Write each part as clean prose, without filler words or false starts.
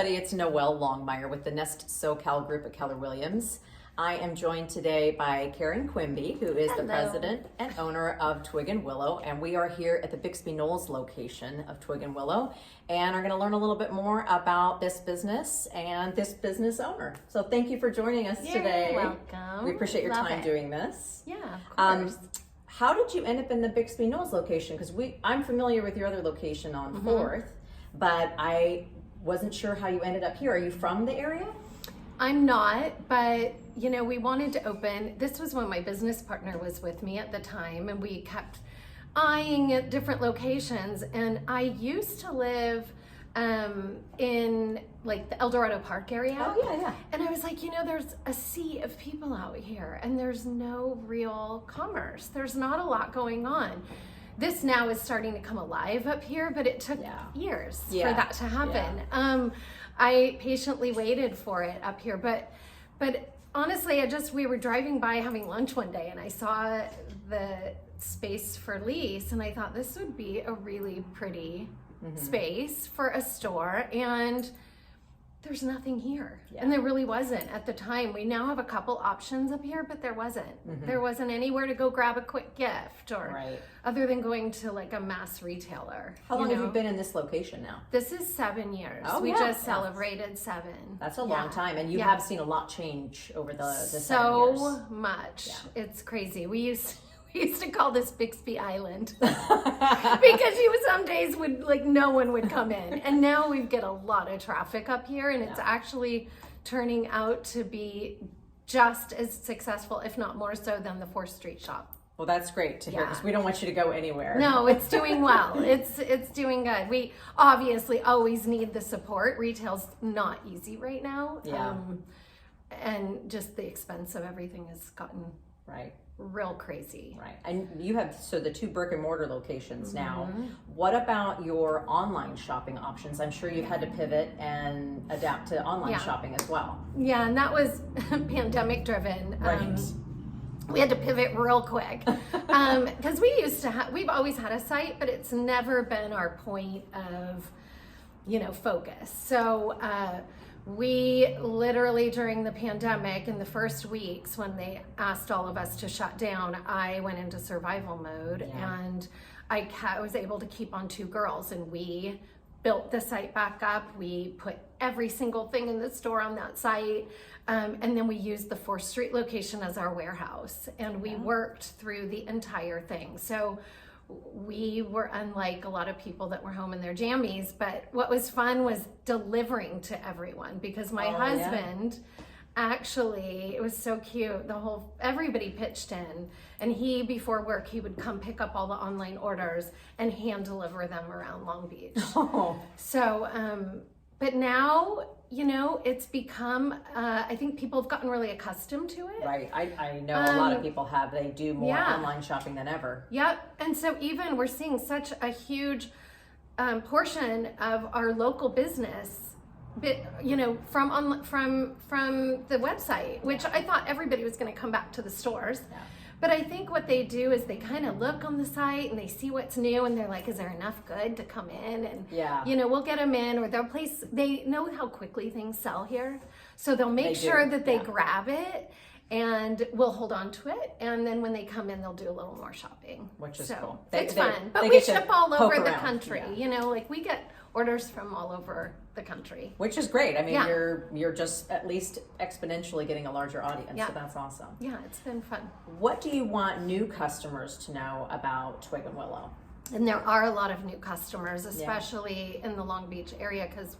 everybody, it's Noelle Longmire with the Nest SoCal Group at Keller Williams. I am joined today by Karen Quimby, who is the president and owner of Twig and Willow, and we are here at the Bixby Knolls location of Twig and Willow, and are going to learn a little bit more about this business and this business owner. So thank you for joining us today. You're welcome. We appreciate your Love time it. doing this. Yeah, of course. How did you end up in the Bixby Knolls location? Because I'm familiar with your other location on 4th, but I wasn't sure how you ended up here. Are you from the area? I'm not, but you know, we wanted to open, this was when my business partner was with me at the time, and we kept eyeing at different locations. And I used to live in like the El Dorado Park area. Oh yeah. And I was like, you know, there's a sea of people out here and there's no real commerce. There's not a lot going on. This now is starting to come alive up here, but it took years for that to happen. I patiently waited for it up here, but honestly, we were driving by having lunch one day and I saw the space for lease and I thought this would be a really pretty space for a store, and there's nothing here. And there really wasn't at the time. We now have a couple options up here, but there wasn't. There wasn't anywhere to go grab a quick gift or other than going to like a mass retailer. How long have you been in this location now? This is 7 years. We just celebrated 7. That's a long time, and you have seen a lot change over the 7 years. So much. It's crazy. We used to call this Bixby Island because some days no one would come in, and now we get a lot of traffic up here, and it's actually turning out to be just as successful, if not more so, than the 4th Street shop. Well, that's great to hear, because we don't want you to go anywhere. No, it's doing well. It's doing good. We obviously always need the support. Retail's not easy right now. And just the expense of everything has gotten real crazy. And you have the 2 brick and mortar locations now. What about your online shopping options? I'm sure you've had to pivot and adapt to online shopping as well. Yeah, and that was pandemic driven. We had to pivot real quick because we've always had a site, but it's never been our point of, focus. So we literally, during the pandemic, in the first weeks when they asked all of us to shut down, I went into survival mode, and I was able to keep on 2 girls, and we built the site back up. We put every single thing in the store on that site, and then we used the 4th Street location as our warehouse, and we worked through the entire thing. So we were unlike a lot of people that were home in their jammies, but what was fun was delivering to everyone, because my husband actually, it was so cute, everybody pitched in, and before work he would come pick up all the online orders and hand deliver them around Long Beach. So but now it's become I think people have gotten really accustomed to it. I know a lot of people have. They do more online shopping than ever. And so even we're seeing such a huge portion of our local business from the website, which I thought everybody was going to come back to the stores. But I think what they do is they kind of look on the site and they see what's new, and they're like, is there enough good to come in? And we'll get them in, or they know how quickly things sell here, so they'll make sure that they grab it, and we'll hold on to it, and then when they come in, they'll do a little more shopping, which is cool. It's fun. But we ship all over the country. We get orders from all over the country, which is great. I mean, you're just at least exponentially getting a larger audience, so that's awesome. It's been fun. What do you want new customers to know about Twig and Willow? And there are a lot of new customers, especially in the Long Beach area, because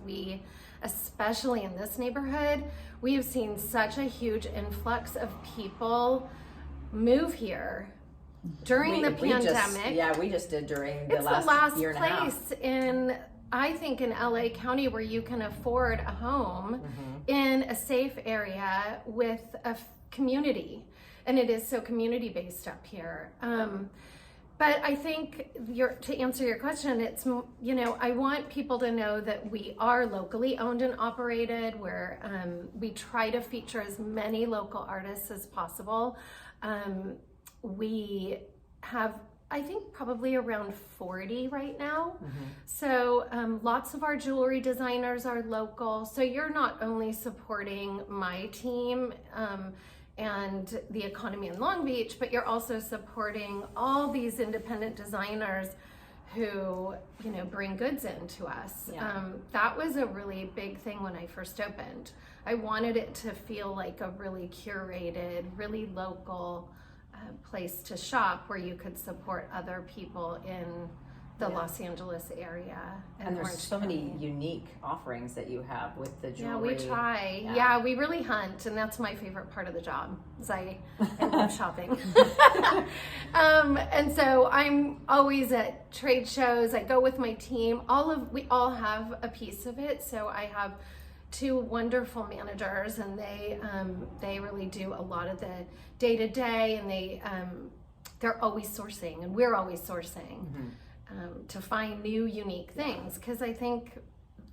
especially in this neighborhood, we have seen such a huge influx of people move here during the pandemic. We just did during the last year and a half. It's the last place I think in LA County where you can afford a home in a safe area with a community, and it is so community based up here. But I think to answer your question, it's, I want people to know that we are locally owned and operated, where we try to feature as many local artists as possible. We have I think probably around 40 right now. So lots of our jewelry designers are local. So you're not only supporting my team and the economy in Long Beach, but you're also supporting all these independent designers who, you know, bring goods in to us. That was a really big thing when I first opened. I wanted it to feel like a really curated, really local place to shop where you could support other people in the Los Angeles area. And there's so many unique offerings that you have with the jewelry. Yeah, we try. Yeah, we really hunt, and that's my favorite part of the job, is I love shopping. And so I'm always at trade shows. I go with my team. We all have a piece of it. So I have 2 wonderful managers, and they really do a lot of the day-to-day, and they're always sourcing, and we're always sourcing. To find new, unique things, because I think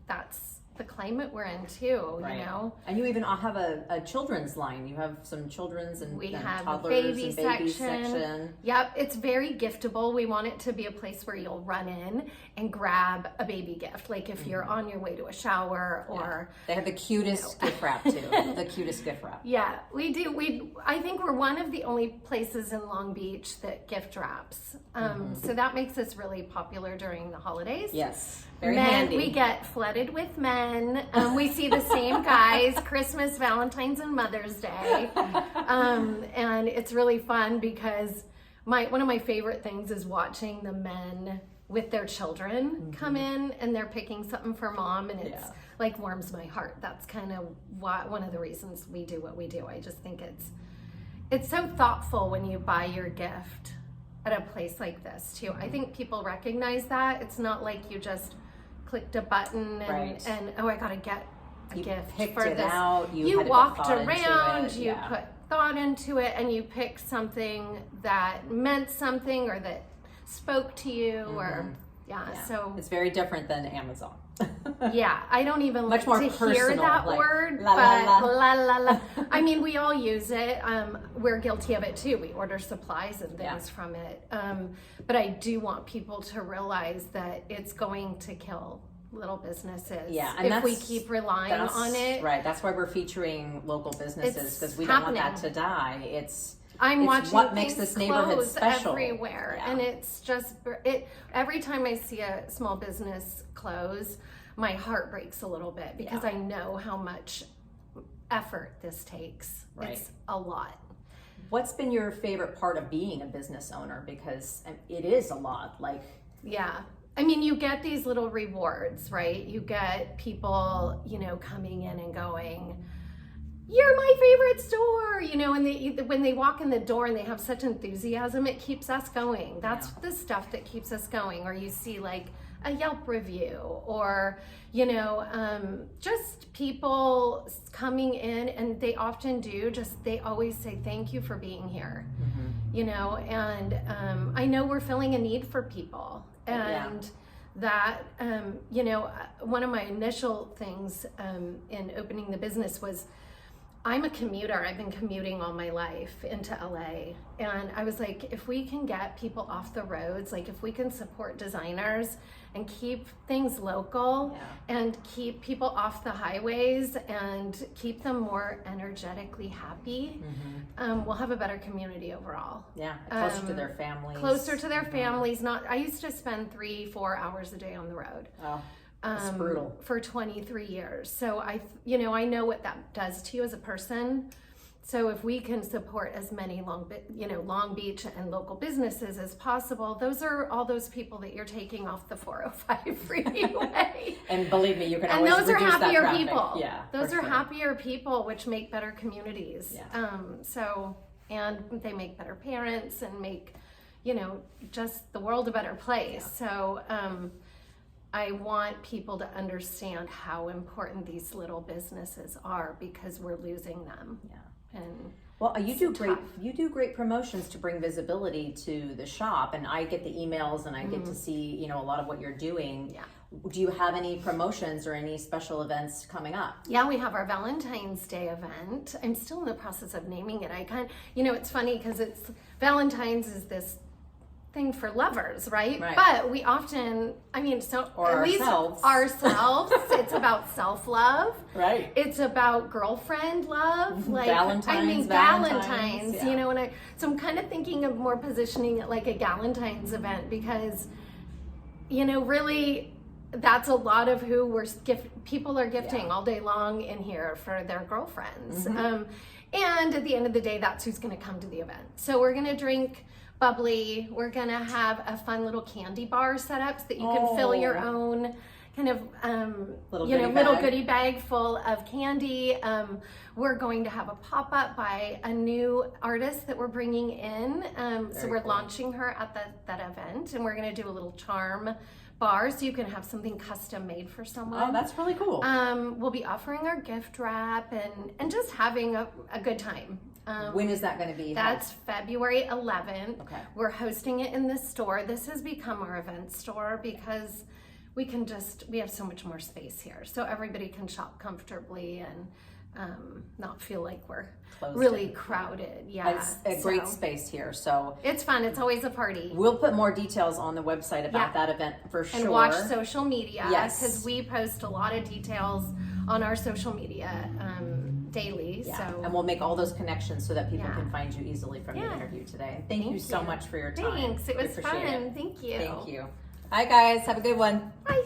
that's the climate we're in too, you know. And you even have a children's line. You have some children's and we have toddlers a baby and baby section. Yep, it's very giftable. We want it to be a place where you'll run in and grab a baby gift, like if you're on your way to a shower or they have the cutest gift wrap too. The cutest gift wrap. Yeah, we do. I think we're one of the only places in Long Beach that gift wraps. So that makes us really popular during the holidays. Yes. Very handy. We get flooded with men. We see the same guys Christmas, Valentine's, and Mother's Day. And it's really fun because one of my favorite things is watching the men with their children come in, and they're picking something for mom, and it's like warms my heart. That's kind of one of the reasons we do what we do. I just think it's so thoughtful when you buy your gift at a place like this too. I think people recognize that. It's not like you just clicked a button and oh, I gotta get a gift for it this. Out. You walked around, you put thought into it, and you picked something that meant something or that spoke to you or so it's very different than Amazon. I don't even much like more to personal, hear that like, word, la, but la, la. la la. I mean, we all use it. We're guilty of it too. We order supplies and things from it. But I do want people to realize that it's going to kill little businesses and if we keep relying on it. Right, that's why we're featuring local businesses, because we don't want that to die. It's watching what makes this neighborhood special everywhere, and it's just every time I see a small business close, my heart breaks a little bit because I know how much effort this takes. It's a lot. What's been your favorite part of being a business owner? Because it is a lot. I mean, you get these little rewards, right? You get people, coming in and going, "You're my favorite store," and when they walk in the door and they have such enthusiasm, it keeps us going. That's the stuff that keeps us going. Or you see like a Yelp review, or just people coming in, and they often they always say thank you for being here. And I know we're filling a need for people, and that one of my initial things in opening the business was, I'm a commuter. I've been commuting all my life into LA. And I was like, if we can get people off the roads, like if we can support designers and keep things local and keep people off the highways and keep them more energetically happy, we'll have a better community overall. Yeah, closer to their families. Closer to their families. I used to spend 3-4 hours a day on the road. Oh. It's brutal. For 23 years. So I know what that does to you as a person. So if we can support as many Long Beach and local businesses as possible, those are all those people that you're taking off the 405 freeway. And believe me, you can always reduce that traffic. And those are happier people. Yeah, those are happier people, which make better communities. Yeah. And they make better parents and make, just the world a better place. Yeah. So, I want people to understand how important these little businesses are, because we're losing them. Yeah. And you do great promotions to bring visibility to the shop, and I get the emails and I get to see, a lot of what you're doing. Yeah. Do you have any promotions or any special events coming up? Yeah, we have our Valentine's Day event. I'm still in the process of naming it. It's funny because Valentine's is this thing for lovers, right? Right. But we often, Or at least ourselves, it's about self-love. Right. It's about girlfriend love. Like Valentine's, Valentine's, yeah. So I'm kind of thinking of more positioning it like a Galentine's event because, really that's a lot of who people are gifting all day long in here for their girlfriends. Mm-hmm. And at the end of the day, that's who's going to come to the event. So we're going to drink bubbly. We're going to have a fun little candy bar set up so that you can fill your own kind of, little goodie bag full of candy. We're going to have a pop-up by a new artist that we're bringing in. So we're launching her at that event, and we're going to do a little charm bar so you can have something custom made for someone. Oh, that's really cool. We'll be offering our gift wrap and just having a good time. When is that going to be? That's February 11th. Okay. We're hosting it in this store. This has become our event store because we have so much more space here. So everybody can shop comfortably and not feel like we're really crowded. Yeah. It's a great space here. So it's fun. It's always a party. We'll put more details on the website about that event for sure. And watch social media. Yes. Because we post a lot of details on our social media daily. Yeah. So and we'll make all those connections so that people can find you easily from the Yeah. interview today. And thank you so much for your time. Thanks. It We was appreciate fun. it. Thank you. Thank you. Hi guys. Have a good one. Bye.